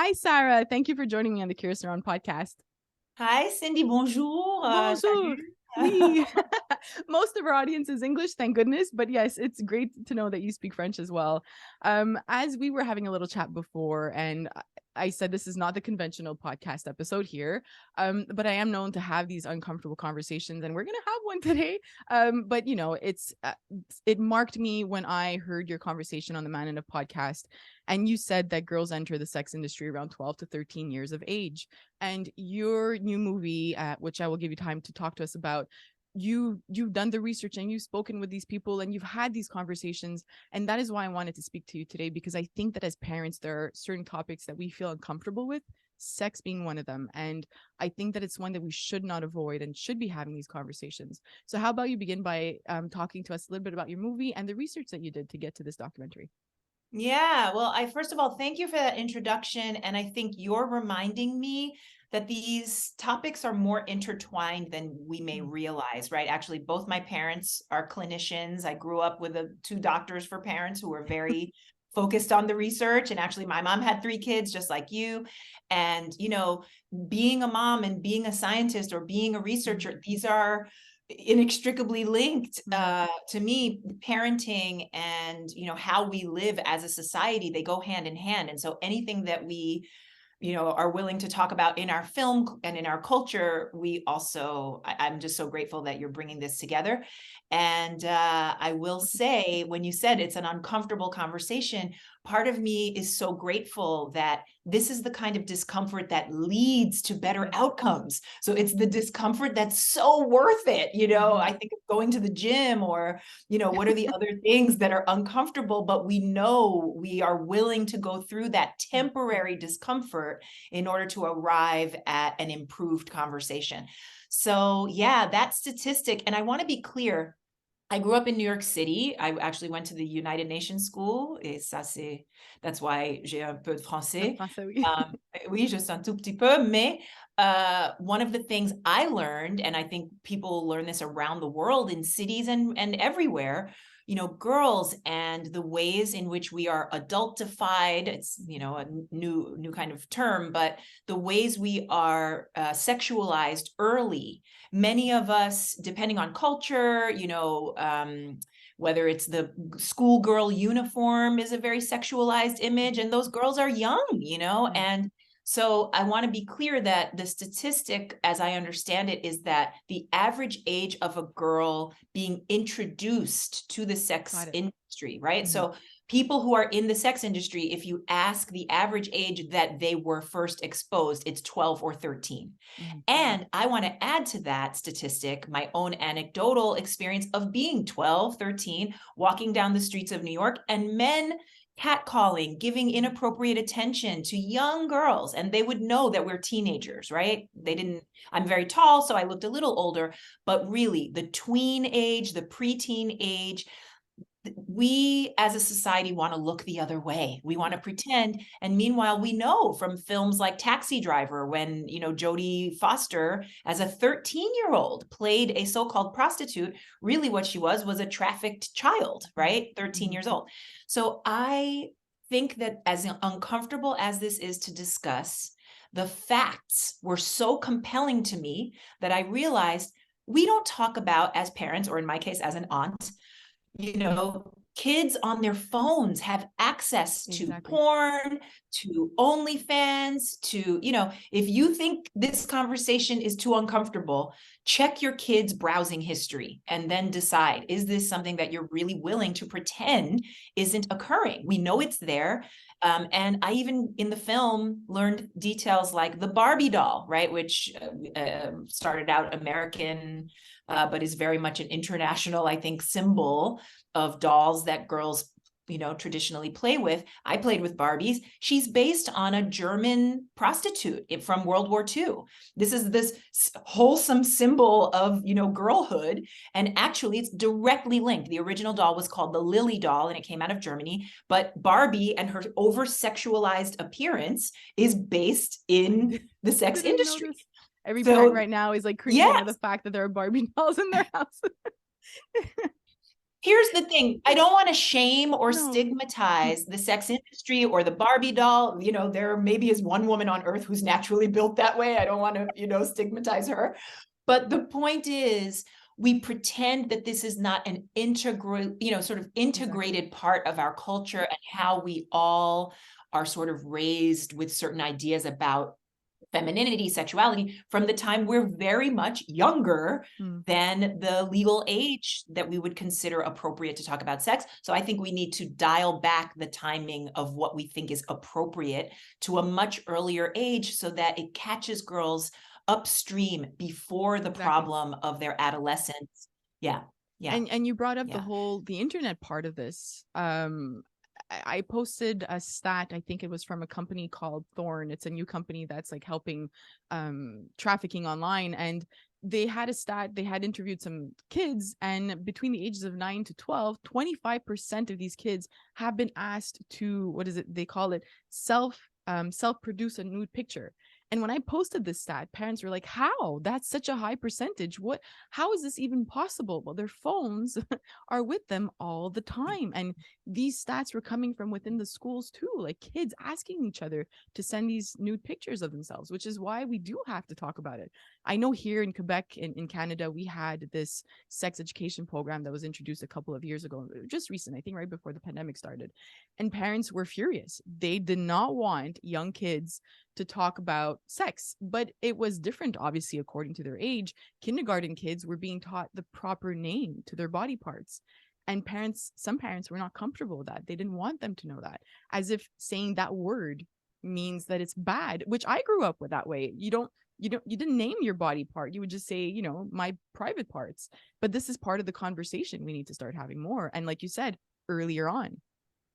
Hi, Sarah. Thank you for joining me on the Curious Neuron podcast. Hi, Cindy. Bonjour. Bonjour. Salut. Oui. Most of our audience is English, thank goodness. But yes, it's great to know that you speak French as well. As we were having a little chat before, and I said this is not the conventional podcast episode here, but I am known to have these uncomfortable conversations, and we're going to have one today. But you know, it marked me when I heard your conversation on the Man in a podcast, and you said that girls enter the sex industry around 12 to 13 years of age. And your new movie, which I will give you time to talk to us about, you've done the research and you've spoken with these people and you've had these conversations, and that is why I wanted to speak to you today, because I think that as parents there are certain topics that we feel uncomfortable with, sex being one of them, and I think that it's one that we should not avoid and should be having these conversations. So how about you begin by talking to us a little bit about your movie and the research that you did to get to this documentary. Yeah, well, first of all, thank you for that introduction. And I think you're reminding me that these topics are more intertwined than we may realize, right? Actually, both my parents are clinicians. I grew up with two doctors for parents who were very focused on the research. And actually, my mom had 3 kids, just like you. And, being a mom and being a scientist or being a researcher, these are inextricably linked. To me, parenting and how we live as a society, they go hand in hand. And so anything that we are willing to talk about in our film and in our culture, we also, I'm just so grateful that you're bringing this together. And I will say, when you said it's an uncomfortable conversation, part of me is so grateful that this is the kind of discomfort that leads to better outcomes. So it's the discomfort that's so worth it. I think of going to the gym or, what are the other things that are uncomfortable, but we know we are willing to go through that temporary discomfort in order to arrive at an improved conversation. So yeah, that statistic, and I want to be clear, I grew up in New York City. I actually went to the United Nations School, et that's why j'ai un peu de français. Oui, juste un tout petit peu, mais one of the things I learned, and I think people learn this around the world in cities and everywhere, girls and the ways in which we are adultified, it's, a new kind of term, but the ways we are sexualized early. Many of us, depending on culture, whether it's the schoolgirl uniform is a very sexualized image, and those girls are young, and so I want to be clear that the statistic, as I understand it, is that the average age of a girl being introduced to the sex industry, right? So people who are in the sex industry, if you ask the average age that they were first exposed, it's 12 or 13. And I want to add to that statistic my own anecdotal experience of being 12, 13, walking down the streets of New York, and men catcalling, giving inappropriate attention to young girls. And they would know that we're teenagers, right? I'm very tall, so I looked a little older, but really the tween age, the preteen age, we as a society want to look the other way. We want to pretend. And meanwhile, we know from films like Taxi Driver, when, Jodie Foster, as a 13-year-old, played a so-called prostitute, really what she was a trafficked child, right? 13 years old. So I think that as uncomfortable as this is to discuss, the facts were so compelling to me that I realized we don't talk about, as parents, or in my case, as an aunt, kids on their phones have access to porn, to OnlyFans, to, if you think this conversation is too uncomfortable, check your kids' browsing history and then decide, is this something that you're really willing to pretend isn't occurring? We know it's there. And I even in the film learned details like the Barbie doll, right? Which started out American, but is very much an international, I think, symbol of dolls that girls, traditionally play with. I played with Barbies. She's based on a German prostitute from World War II. This is this wholesome symbol of, girlhood. And actually it's directly linked. The original doll was called the Lily doll and it came out of Germany, but Barbie and her over-sexualized appearance is based in the sex industry. Every parent right now is like crazy over the fact that there are Barbie dolls in their house. here's the thing. I don't want to shame or No. stigmatize the sex industry or the Barbie doll. You know, there maybe is one woman on earth who's naturally built that way. I don't want to, stigmatize her. But the point is, we pretend that this is not an integral, sort of integrated part of our culture and how we all are sort of raised with certain ideas about femininity, sexuality from the time we're very much younger than the legal age that we would consider appropriate to talk about sex. So I think we need to dial back the timing of what we think is appropriate to a much earlier age so that it catches girls upstream before the problem of their adolescence. Yeah. And you brought up the internet part of this. I posted a stat. I think it was from a company called Thorn. It's a new company that's like helping trafficking online. And they had a stat. They had interviewed some kids, and between the ages of 9 to 12, 25% of these kids have been asked to, what is it? They call it self-produce a nude picture. And when I posted this stat, parents were like, how? That's such a high percentage. How is this even possible? Well, their phones are with them all the time. And these stats were coming from within the schools too, like kids asking each other to send these nude pictures of themselves, which is why we do have to talk about it. I know here in Quebec, in Canada, we had this sex education program that was introduced a couple of years ago, just recent, I think right before the pandemic started. And parents were furious. They did not want young kids to talk about sex, but it was different, obviously, according to their age. Kindergarten kids were being taught the proper name to their body parts. And some parents were not comfortable with that. They didn't want them to know that, as if saying that word means that it's bad, which I grew up with that way. You didn't name your body part. You would just say, my private parts. But this is part of the conversation we need to start having more. And like you said earlier on.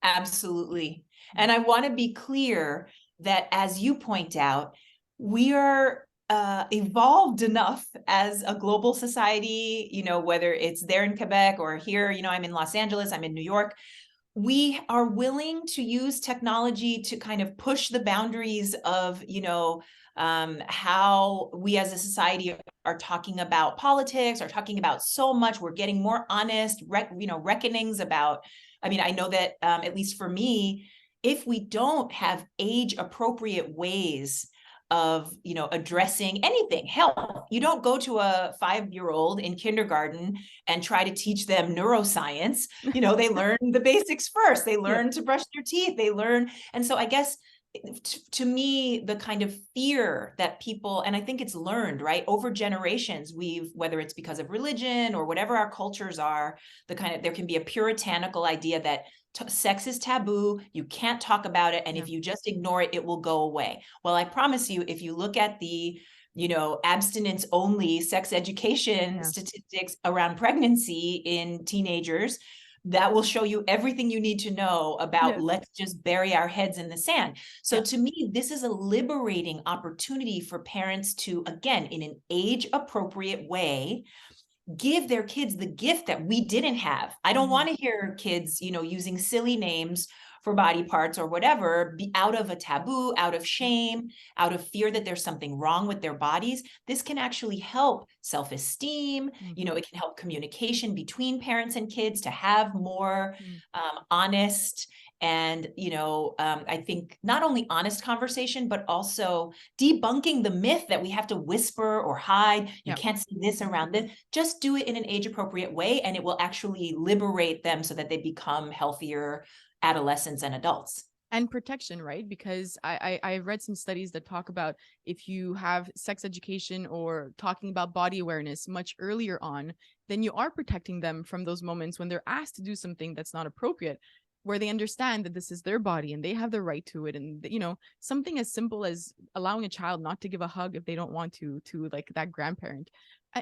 Absolutely. And I want to be clear that, as you point out, we are evolved enough as a global society, whether it's there in Quebec or here, I'm in Los Angeles, I'm in New York. We are willing to use technology to kind of push the boundaries of, how we as a society are talking about politics, are talking about so much. We're getting more honest, reckonings about, I know that at least for me, if we don't have age appropriate ways of, addressing anything, health, you don't go to a 5-year-old in kindergarten and try to teach them neuroscience. They learn the basics first. They learn to brush their teeth. They learn. And so I guess to me, the kind of fear that people, and I think it's learned, right, over generations, whether it's because of religion or whatever our cultures are, there can be a puritanical idea that sex is taboo, you can't talk about it, and if you just ignore it, it will go away. Well, I promise you, if you look at the abstinence only sex education statistics around pregnancy in teenagers, that will show you everything you need to know about let's just bury our heads in the sand. So to me, this is a liberating opportunity for parents to, again, in an age appropriate way, give their kids the gift that we didn't have. I don't want to hear kids, using silly names for body parts or whatever, be out of a taboo, out of shame, out of fear that there's something wrong with their bodies. This can actually help self-esteem. It can help communication between parents and kids to have more honest and, I think not only honest conversation, but also debunking the myth that we have to whisper or hide. You can't say this around this. Just do it in an age appropriate way, and it will actually liberate them so that they become healthier adolescents and adults. And protection, right? Because I've read some studies that talk about if you have sex education or talking about body awareness much earlier on, then you are protecting them from those moments when they're asked to do something that's not appropriate, where they understand that this is their body and they have the right to it. And, something as simple as allowing a child not to give a hug if they don't want to like that grandparent.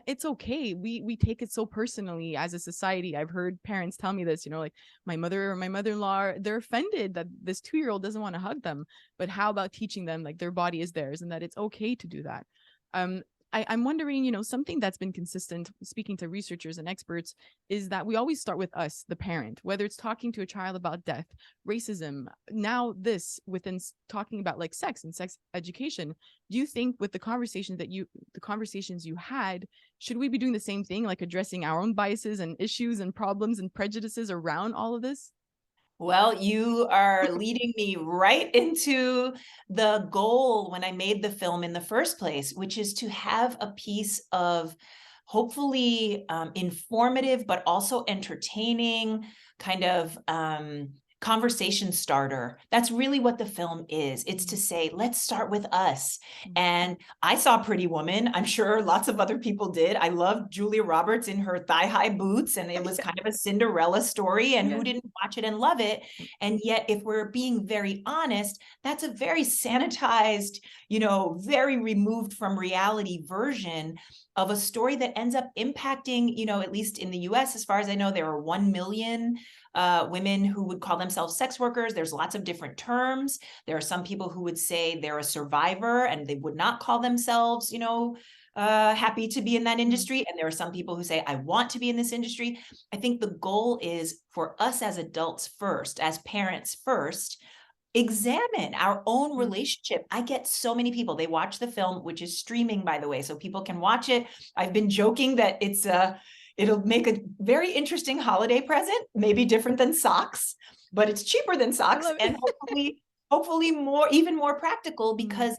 It's okay. We take it so personally as a society. I've heard parents tell me this, like my mother or my mother-in-law, they're offended that this 2-year-old doesn't want to hug them. But how about teaching them like their body is theirs and that it's okay to do that? I'm wondering, something that's been consistent speaking to researchers and experts is that we always start with us, the parent, whether it's talking to a child about death, racism, now this within talking about like sex and sex education. Do you think with the conversations you had, should we be doing the same thing, like addressing our own biases and issues and problems and prejudices around all of this? Well, you are leading me right into the goal when I made the film in the first place, which is to have a piece of hopefully informative, but entertaining kind of conversation starter. That's really what the film is. It's to say, let's start with us. And I saw Pretty Woman. I'm sure lots of other people did. I loved Julia Roberts in her thigh-high boots, and it was kind of a Cinderella story, and who didn't watch it and love it? And yet, if we're being very honest, that's a very sanitized, very removed from reality version of a story that ends up impacting, at least in the US, as far as I know, there are 1 million women who would call themselves sex workers. There's lots of different terms. There are some people who would say they're a survivor and they would not call themselves, happy to be in that industry. And there are some people who say, I want to be in this industry. I think the goal is for us as adults first, as parents first, examine our own relationship. I get so many people, they watch the film, which is streaming, by the way, so people can watch it. I've been joking that it'll make a very interesting holiday present, maybe different than socks, but it's cheaper than socks, and hopefully even more practical, because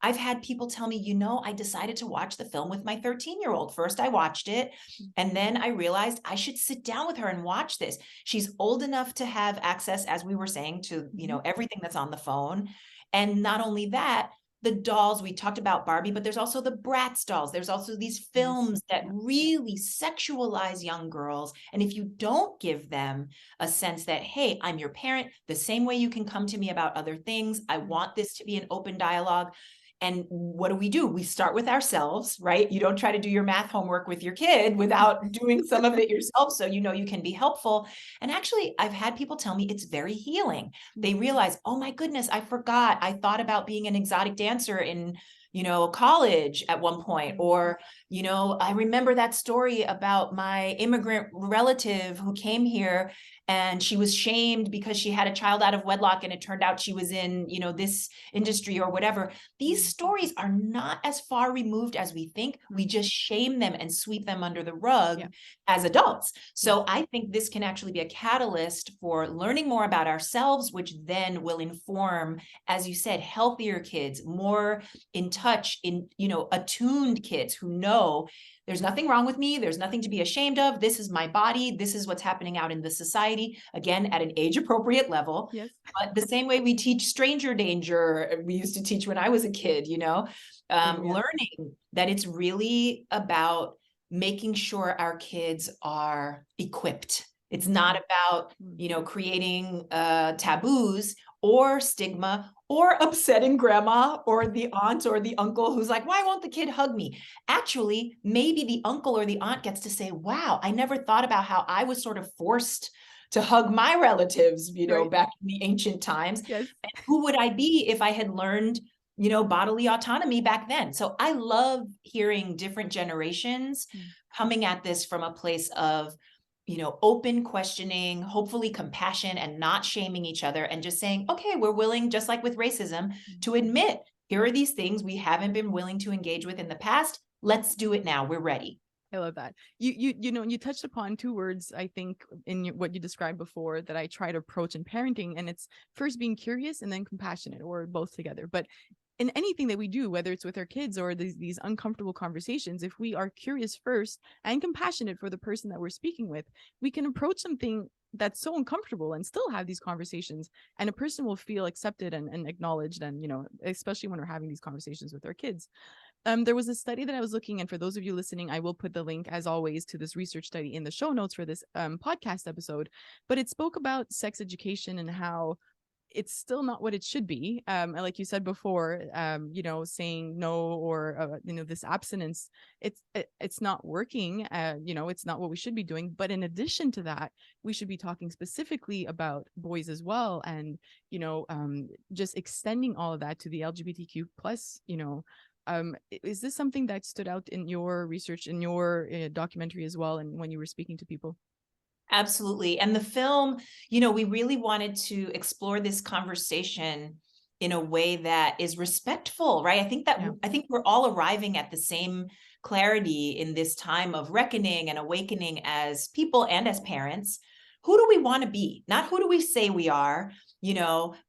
I've had people tell me, I decided to watch the film with my 13-year-old. First, I watched it, and then I realized I should sit down with her and watch this. She's old enough to have access, as we were saying, to, everything that's on the phone. And not only that, the dolls, we talked about Barbie, but there's also the Bratz dolls. There's also these films that really sexualize young girls. And if you don't give them a sense that, hey, I'm your parent, the same way you can come to me about other things, I want this to be an open dialogue. And what do? We start with ourselves, right? You don't try to do your math homework with your kid without doing some of it yourself, so you can be helpful. And actually, I've had people tell me it's very healing. They realize, oh my goodness, I forgot. I thought about being an exotic dancer in college at one point, or, I remember that story about my immigrant relative who came here and she was shamed because she had a child out of wedlock and it turned out she was in, this industry or whatever. These stories are not as far removed as we think. We just shame them and sweep them under the rug as adults. So I think this can actually be a catalyst for learning more about ourselves, which then will inform, as you said, healthier kids, more in touch, attuned kids who know there's nothing wrong with me. There's nothing to be ashamed of. This is my body. This is what's happening out in the society, again, at an age appropriate level. Yes. But the same way we teach stranger danger, we used to teach when I was a kid, learning that it's really about making sure our kids are equipped. It's not about, creating taboos or stigma or upsetting grandma or the aunt or the uncle who's like, why won't the kid hug me? Actually, maybe the uncle or the aunt gets to say, wow, I never thought about how I was sort of forced to hug my relatives, back in the ancient times. Yes. And who would I be if I had learned, bodily autonomy back then? So I love hearing different generations coming at this from a place of, open questioning, hopefully compassion, and not shaming each other, and just saying, okay, we're willing, just like with racism, to admit here are these things we haven't been willing to engage with in the past. Let's do it now. We're ready. I love that. You touched upon two words, I think, in what you described before that I try to approach in parenting, and it's first being curious and then compassionate, or both together. But in anything that we do, whether it's with our kids or these uncomfortable conversations, if we are curious first and compassionate for the person that we're speaking with, we can approach something that's so uncomfortable and still have these conversations, and a person will feel accepted and acknowledged, and especially when we're having these conversations with our kids. There was a study that I was looking, and for those of you listening, I will put the link, as always, to this research study in the show notes for this podcast episode. But it spoke about sex education and how it's still not what it should be. Like you said before, saying no, or this abstinence, it's not working. It's not what we should be doing. But in addition to that, we should be talking specifically about boys as well, and just extending all of that to the LGBTQ plus Is this something that stood out in your research, in your documentary as well, and when you were speaking to people? Absolutely. And the film, we really wanted to explore this conversation in a way that is respectful, right? Yeah. I think we're all arriving at the same clarity in this time of reckoning and awakening as people and as parents. Who do we want to be? Not who do we say we are,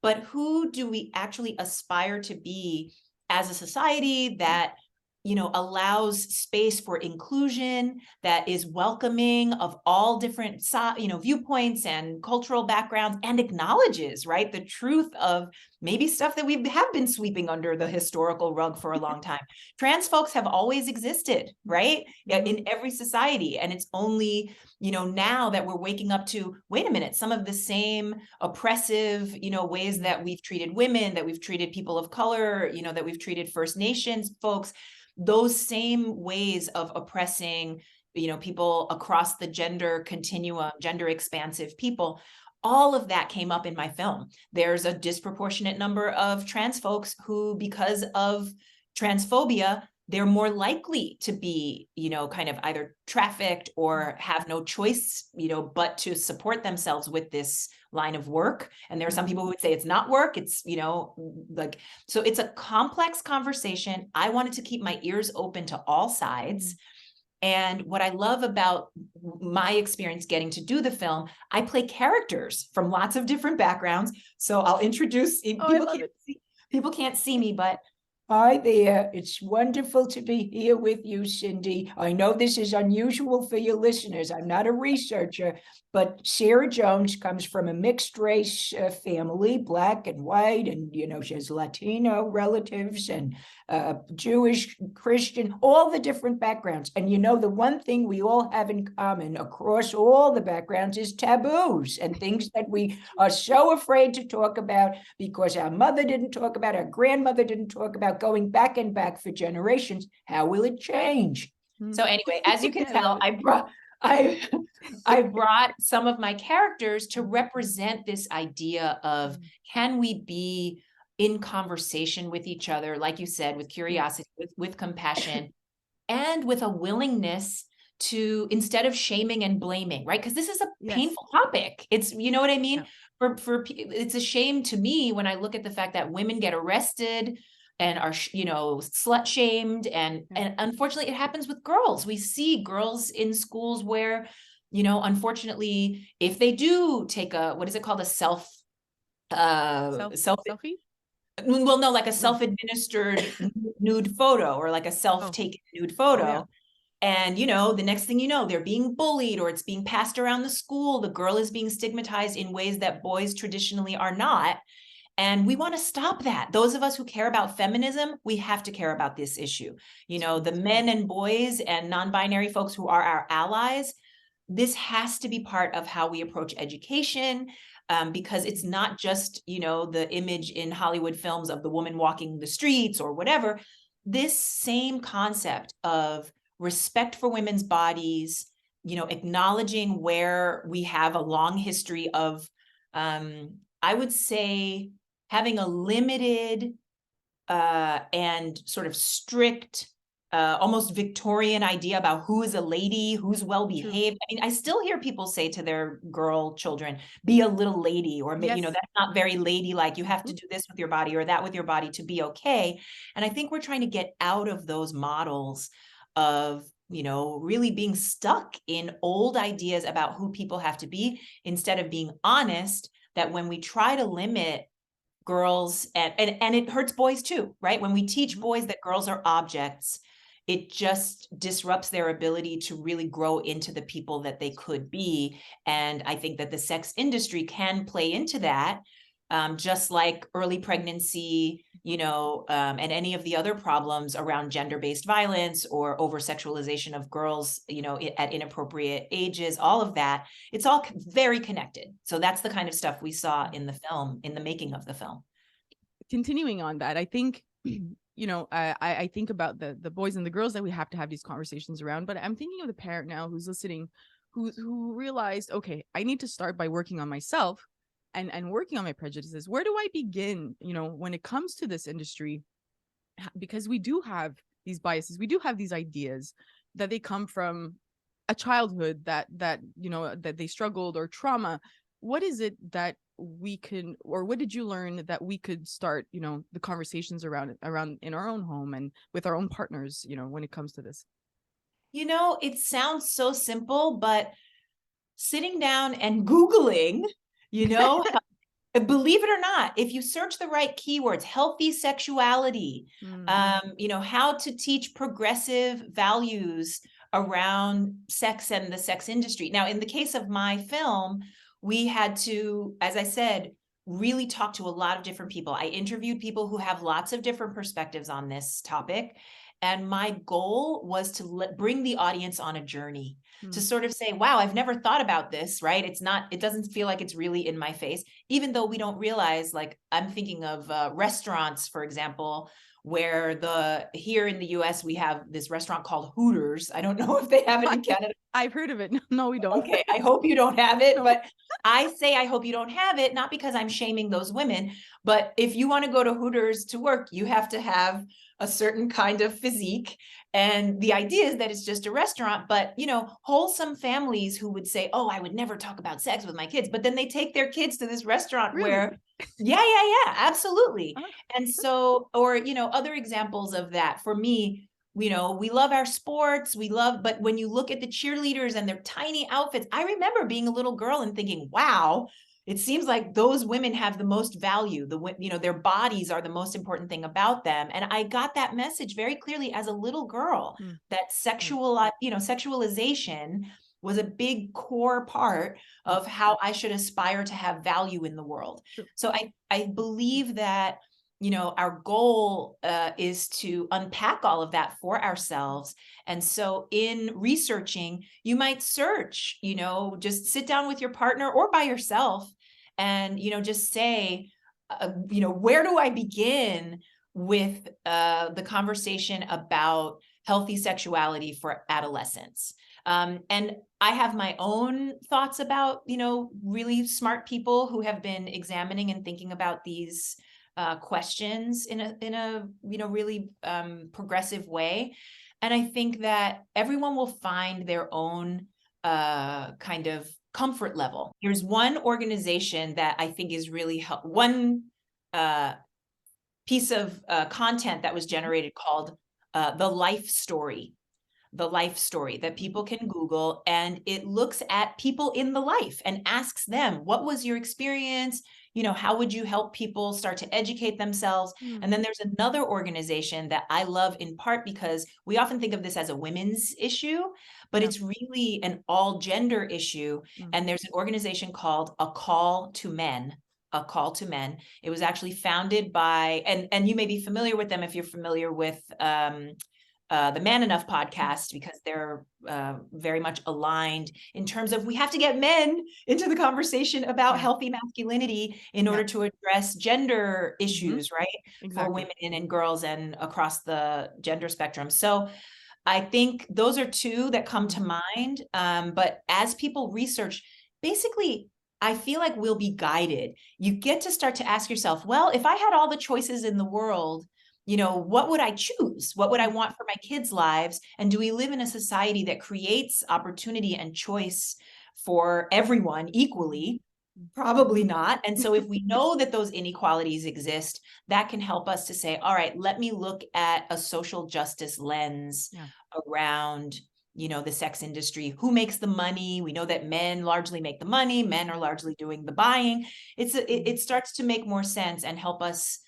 but who do we actually aspire to be as a society that allows space for inclusion, that is welcoming of all different, viewpoints and cultural backgrounds, and acknowledges, right, the truth of maybe stuff that we have been sweeping under the historical rug for a long time. Trans folks have always existed, right, in every society. And it's only, now that we're waking up to, wait a minute, some of the same oppressive, ways that we've treated women, that we've treated people of color, that we've treated First Nations folks, those same ways of oppressing, people across the gender continuum, gender expansive people, all of that came up in my film. There's a disproportionate number of trans folks who, because of transphobia, they're more likely to be, kind of either trafficked or have no choice, but to support themselves with this line of work. And there are some people who would say it's not work. It's, so it's a complex conversation. I wanted to keep my ears open to all sides. And what I love about my experience getting to do the film, I play characters from lots of different backgrounds. So I'll introduce, people can't see me, but hi there. It's wonderful to be here with you, Cindy. I know this is unusual for your listeners. I'm not a researcher, but Sarah Jones comes from a mixed race family, Black and white, and, she has Latino relatives and Jewish, Christian, all the different backgrounds. And, the one thing we all have in common across all the backgrounds is taboos and things that we are so afraid to talk about because our mother didn't talk about, our grandmother didn't talk about, going back and back for generations. How will it change? So anyway, as you can tell, I brought some of my characters to represent this idea of, can we be in conversation with each other, like you said, with curiosity, with compassion, and with a willingness to, instead of shaming and blaming, right? Because this is a painful topic. It's, you know what I mean? Yeah. It's a shame to me when I look at the fact that women get arrested and are, slut shamed. And unfortunately, it happens with girls. We see girls in schools where, unfortunately, if they do take what is it called? A selfie? Well, no, like a self-administered nude photo, or like a self-taken nude photo. Oh, yeah. And, the next thing you know, they're being bullied, or it's being passed around the school. The girl is being stigmatized in ways that boys traditionally are not. And we want to stop that. Those of us who care about feminism, we have to care about this issue. The men and boys and non-binary folks who are our allies, this has to be part of how we approach education, because it's not just, the image in Hollywood films of the woman walking the streets or whatever. This same concept of respect for women's bodies, acknowledging where we have a long history of, I would say, having a limited and sort of strict, almost Victorian idea about who is a lady, who's well-behaved. I mean, I still hear people say to their girl children, be a little lady, or, that's not very ladylike. You have to do this with your body or that with your body to be okay. And I think we're trying to get out of those models of, really being stuck in old ideas about who people have to be, instead of being honest that when we try to limit girls, and it hurts boys too, right? When we teach boys that girls are objects, it just disrupts their ability to really grow into the people that they could be. And I think that the sex industry can play into that, just like early pregnancy, and any of the other problems around gender-based violence or over-sexualization of girls, at inappropriate ages, all of that, it's all very connected. So that's the kind of stuff we saw in the film, in the making of the film. Continuing on that, I think, I think about the boys and the girls that we have to have these conversations around, but I'm thinking of the parent now who's listening, who realized, okay, I need to start by working on myself and working on my prejudices. Where do I begin, when it comes to this industry? because we do have these biases, we do have these ideas that they come from a childhood that you know that they struggled, or trauma. What is it that we can, or what did you learn that we could start, you know, the conversations around in our own home and with our own partners, you know, when it comes to this? You know, it sounds so simple, but sitting down and Googling, you know, believe it or not, if you search the right keywords, healthy sexuality, you know, how to teach progressive values around sex and the sex industry. Now, in the case of my film, we had to, as I said, really talk to a lot of different people. I interviewed people who have lots of different perspectives on this topic. And my goal was to bring the audience on a journey, to sort of say, wow, I've never thought about this, right? It doesn't feel like it's really in my face, even though we don't realize, like, I'm thinking of restaurants, for example, where here in the US, we have this restaurant called Hooters. I don't know if they have it in Canada. I've heard of it. No, we don't. Okay, I hope you don't have it, No. but I say I hope you don't have it, not because I'm shaming those women, but if you want to go to Hooters to work, you have to have a certain kind of physique. And the idea is that it's just a restaurant, but, you know, wholesome families who would say, oh, I would never talk about sex with my kids, but then they take their kids to this restaurant Really? where, yeah, absolutely. And so, or, you know, other examples of that for me, you know, we love our sports, but when you look at the cheerleaders and their tiny outfits, I remember being a little girl and thinking, wow, it seems like those women have the most value. You know, their bodies are the most important thing about them. And I got that message very clearly as a little girl, that sexualization was a big core part of how I should aspire to have value in the world. So I believe that, you know, our goal is to unpack all of that for ourselves. And so in researching, you might search, you know, just sit down with your partner or by yourself and, you know, just say, you know, where do I begin with the conversation about healthy sexuality for adolescents? And I have my own thoughts about, you know, really smart people who have been examining and thinking about these questions in a you know, really progressive way. And I think that everyone will find their own kind of comfort level. Here's one organization that I think is really one piece of content that was generated called The Life Story that people can Google, and it looks at people in the life and asks them, what was your experience? You know, how would you help people start to educate themselves? And then there's another organization that I love in part because we often think of this as a women's issue, but it's really an all gender issue. And there's an organization called A Call to Men. A Call to Men. It was actually founded by, and you may be familiar with them if you're familiar with the Man Enough podcast, because they're very much aligned in terms of we have to get men into the conversation about healthy masculinity in order to address gender issues, right? Exactly. For women and girls and across the gender spectrum. So I think those are two that come to mind. But as people research, basically, I feel like we'll be guided. You get to start to ask yourself, well, if I had all the choices in the world, you know, what would I choose? What would I want for my kids' lives? And do we live in a society that creates opportunity and choice for everyone equally? Probably not. And so if we know that those inequalities exist, that can help us to say, all right, let me look at a social justice lens around, you know, the sex industry. Who makes the money? We know that men largely make the money. Men are largely doing the buying. It starts to make more sense and help us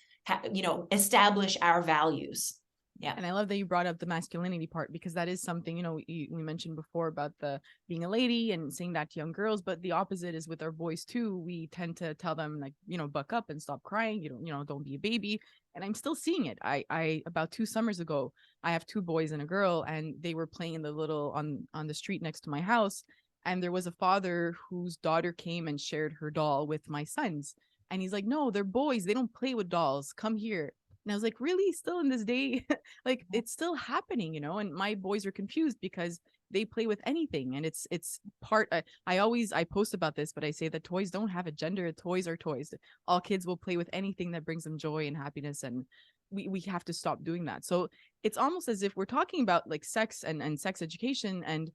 you know, establish our values. Yeah. And I love that you brought up the masculinity part, because that is something, you know, we mentioned before about the being a lady and saying that to young girls, but the opposite is with our boys too. We tend to tell them, like, you know, buck up and stop crying, don't be a baby. And I'm still seeing it. I about 2 summers ago, I have 2 boys and a girl, and they were playing in the little on the street next to my house. And there was a father whose daughter came and shared her doll with my sons. And he's like, no, they're boys. They don't play with dolls. Come here. And I was like, really? Still in this day? Like, it's still happening, you know? And my boys are confused because they play with anything. And it's part, I post about this, but I say that toys don't have a gender. Toys are toys. All kids will play with anything that brings them joy and happiness. And we have to stop doing that. So it's almost as if we're talking about like sex and sex education,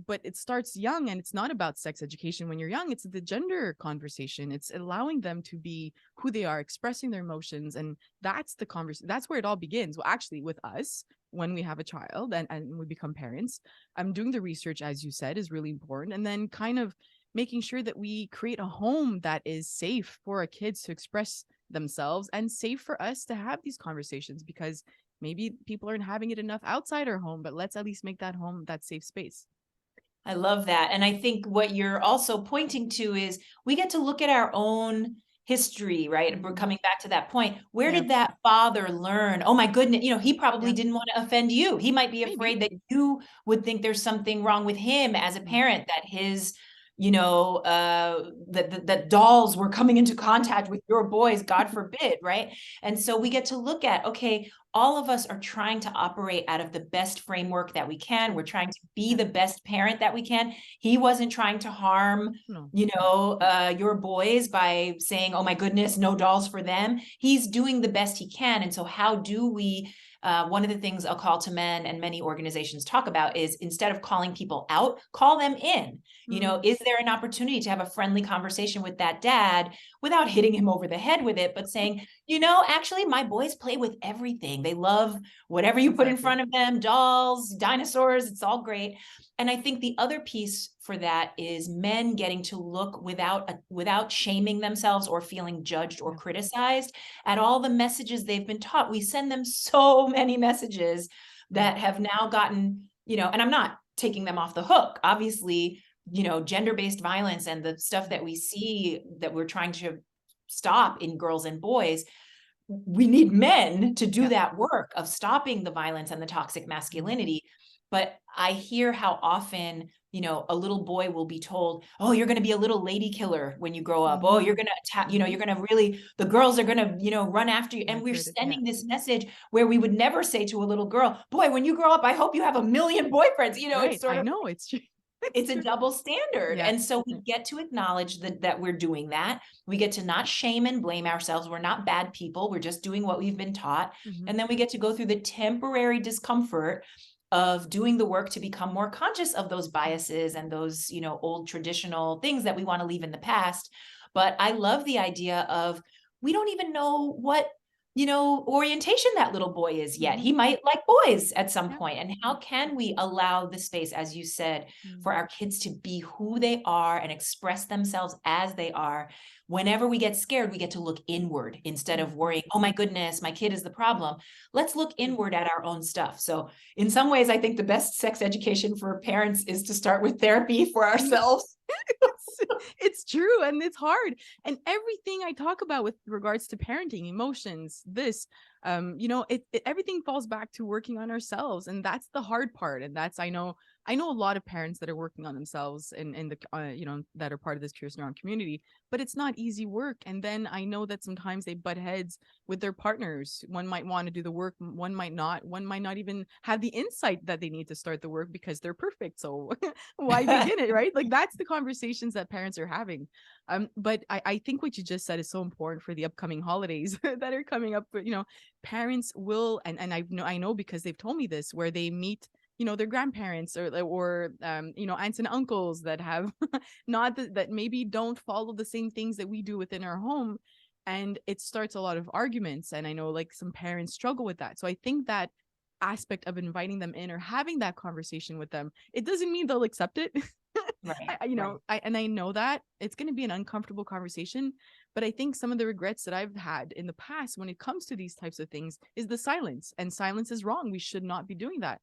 but it starts young, and it's not about sex education when you're young. It's the gender conversation. It's allowing them to be who they are, expressing their emotions. And that's the conversation. That's where it all begins. Well, actually with us, when we have a child and we become parents, doing the research, as you said, is really important. And then kind of making sure that we create a home that is safe for our kids to express themselves and safe for us to have these conversations, because maybe people aren't having it enough outside our home, but let's at least make that home that safe space. I love that. And I think what you're also pointing to is we get to look at our own history, right? And we're coming back to that point. Where did that father learn? Oh my goodness, he probably didn't want to offend you. He might be afraid that you would think there's something wrong with him as a parent, that his, that dolls were coming into contact with your boys, God forbid, right? And so we get to look at, okay, all of us are trying to operate out of the best framework that we can. We're trying to be the best parent that we can. He wasn't trying to harm, your boys by saying, oh my goodness, no dolls for them. He's doing the best he can. And so how do we, one of the things A Call to Men and many organizations talk about is, instead of calling people out, call them in. Is there an opportunity to have a friendly conversation with that dad without hitting him over the head with it, but saying, actually, my boys play with everything. They love whatever you put in front of them, dolls, dinosaurs, it's all great. And I think the other piece for that is men getting to look without shaming themselves or feeling judged or criticized at all the messages they've been taught. We send them so many messages that have now gotten, and I'm not taking them off the hook. Obviously, gender-based violence and the stuff that we see that we're trying to stop in girls and boys, we need men to do that work of stopping the violence and the toxic masculinity. But I hear how often, a little boy will be told, oh, you're going to be a little lady killer when you grow up. Oh, you're going to attack, you're going to really, the girls are going to, run after you. And we're sending this message where we would never say to a little girl, boy, when you grow up, I hope you have a million boyfriends. It's sort of, I know it's true. It's a double standard. And so we get to acknowledge that we're doing that. We get to not shame and blame ourselves. We're not bad people. We're just doing what we've been taught. And then we get to go through the temporary discomfort of doing the work to become more conscious of those biases and those, old traditional things that we want to leave in the past. But I love the idea of, we don't even know what, orientation that little boy is yet. He might like boys at some point. And how can we allow the space, as you said, for our kids to be who they are and express themselves as they are? Whenever we get scared, we get to look inward instead of worrying, oh my goodness, my kid is the problem. Let's look inward at our own stuff. So in some ways, I think the best sex education for parents is to start with therapy for ourselves. It's true, and it's hard. And everything I talk about with regards to parenting, emotions, everything falls back to working on ourselves, and that's the hard part. And that's, I know a lot of parents that are working on themselves in the that are part of this Curious Neuron community, but it's not easy work. And then I know that sometimes they butt heads with their partners. One might want to do the work, one might not even have the insight that they need to start the work because they're perfect. So why begin it, right? Like, that's the conversations that parents are having. But I think what you just said is so important for the upcoming holidays that are coming up. Parents will, and I know because they've told me this, where they meet their grandparents or aunts and uncles that have that maybe don't follow the same things that we do within our home, and it starts a lot of arguments. And I know, like, some parents struggle with that. So I think that aspect of inviting them in or having that conversation with them, it doesn't mean they'll accept it. Right. I know that it's going to be an uncomfortable conversation, but I think some of the regrets that I've had in the past when it comes to these types of things is the silence, and silence is wrong. We should not be doing that.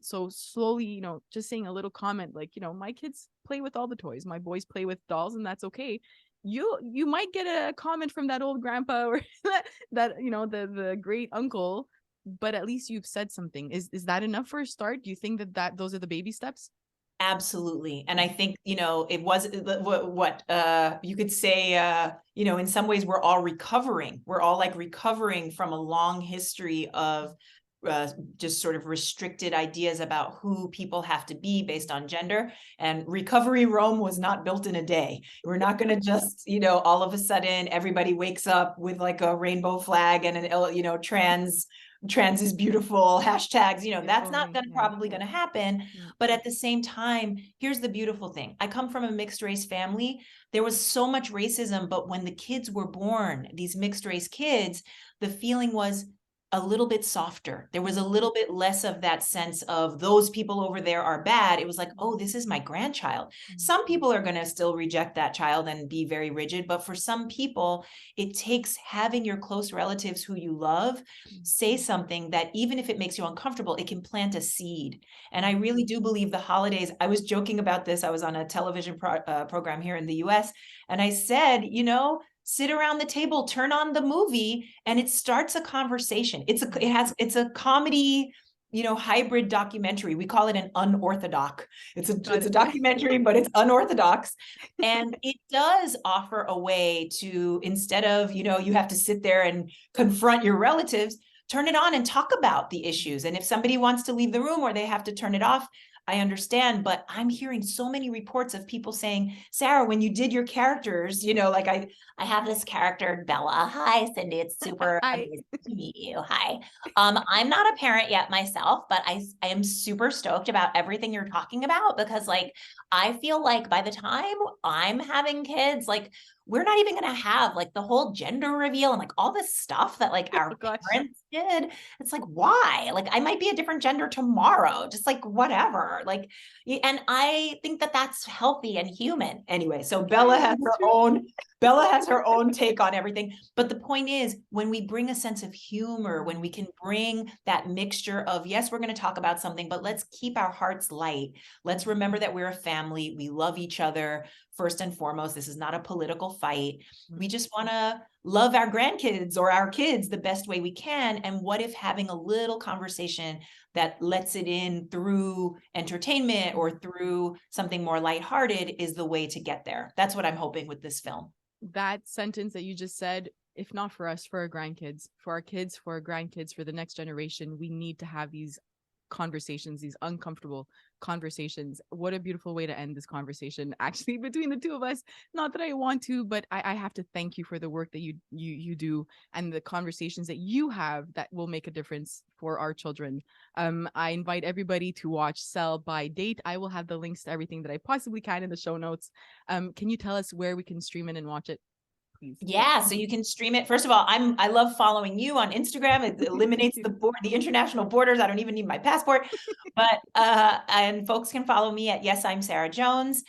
So slowly, just saying a little comment like, my kids play with all the toys, my boys play with dolls, and that's okay. You might get a comment from that old grandpa or that the great uncle, but at least you've said something. Is that enough for a start? Do you think that those are the baby steps? Absolutely. And I think, it was what you could say, in some ways we're all recovering. We're all like recovering from a long history of just sort of restricted ideas about who people have to be based on gender. And recovery Rome was not built in a day. We're not going to just, all of a sudden everybody wakes up with like a rainbow flag and an, trans is beautiful hashtags, that's not probably going to happen. But at the same time, here's the beautiful thing. I come from a mixed race family. There was so much racism, but when the kids were born, these mixed race kids, the feeling was a little bit softer. There was a little bit less of that sense of those people over there are bad. It was like, oh, this is my grandchild. Some people are going to still reject that child and be very rigid. But for some people, it takes having your close relatives who you love say something that even if it makes you uncomfortable, it can plant a seed. And I really do believe the holidays, I was joking about this. I was on a television program here in the US, and I said, sit around the table, turn on the movie, and it starts a conversation. It's a comedy, hybrid documentary. We call it an unorthodoc. It's a documentary, but it's unorthodox. And it does offer a way to, instead of, you have to sit there and confront your relatives, turn it on and talk about the issues. And if somebody wants to leave the room or they have to turn it off, I understand, but I'm hearing so many reports of people saying, Sarah, when you did your characters, like I have this character, Bella. Hi, Cindy. It's super amazing to meet you. Hi. I'm not a parent yet myself, but I am super stoked about everything you're talking about, because like, I feel like by the time I'm having kids, like we're not even going to have like the whole gender reveal and like all this stuff that like our parents did. It's like, why? Like I might be a different gender tomorrow, just like whatever. Like, and I think that that's healthy and human anyway. So Bella has her own take on everything. But the point is, when we bring a sense of humor, when we can bring that mixture of, yes, we're going to talk about something, but let's keep our hearts light. Let's remember that we're a family. We love each other. First and foremost, this is not a political fight. We just want to love our grandkids or our kids the best way we can. And what if having a little conversation that lets it in through entertainment or through something more lighthearted is the way to get there? That's what I'm hoping with this film. That sentence that you just said, if not for us, for our grandkids, for our kids, for our grandkids, for the next generation, we need to have these conversations, these uncomfortable conversations. What a beautiful way to end this conversation, actually, between the two of us. Not that I want to, but I have to thank you for the work that you do and the conversations that you have that will make a difference for our children. I invite everybody to watch Sell by Date. I will have the links to everything that I possibly can in the show notes. Can you tell us where we can stream it and watch it? Please. Yeah, so you can stream it. First of all, I love following you on Instagram. It eliminates the international borders. I don't even need my passport. But and folks can follow me at Yes, I'm Sarah Jones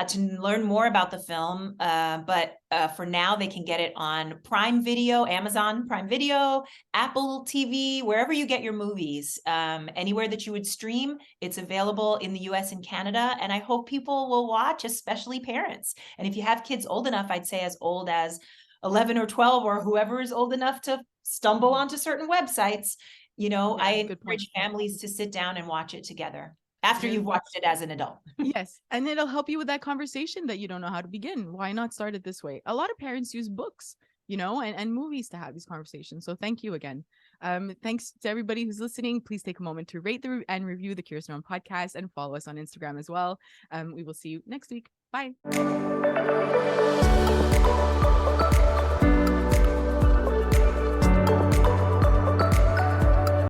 to learn more about the film. But for now, they can get it on Prime Video, Amazon Prime Video, Apple TV, wherever you get your movies. Anywhere that you would stream, it's available in the US and Canada. And I hope people will watch, especially parents. And if you have kids old enough, I'd say as old as 11 or 12 or whoever is old enough to stumble onto certain websites, I encourage families to sit down and watch it together after you've watched it as an adult. Yes. And it'll help you with that conversation that you don't know how to begin. Why not start it this way? A lot of parents use books, and movies to have these conversations. So thank you again. Thanks to everybody who's listening. Please take a moment to rate and review the Curious Neuron podcast and follow us on Instagram as well. We will see you next week. Bye.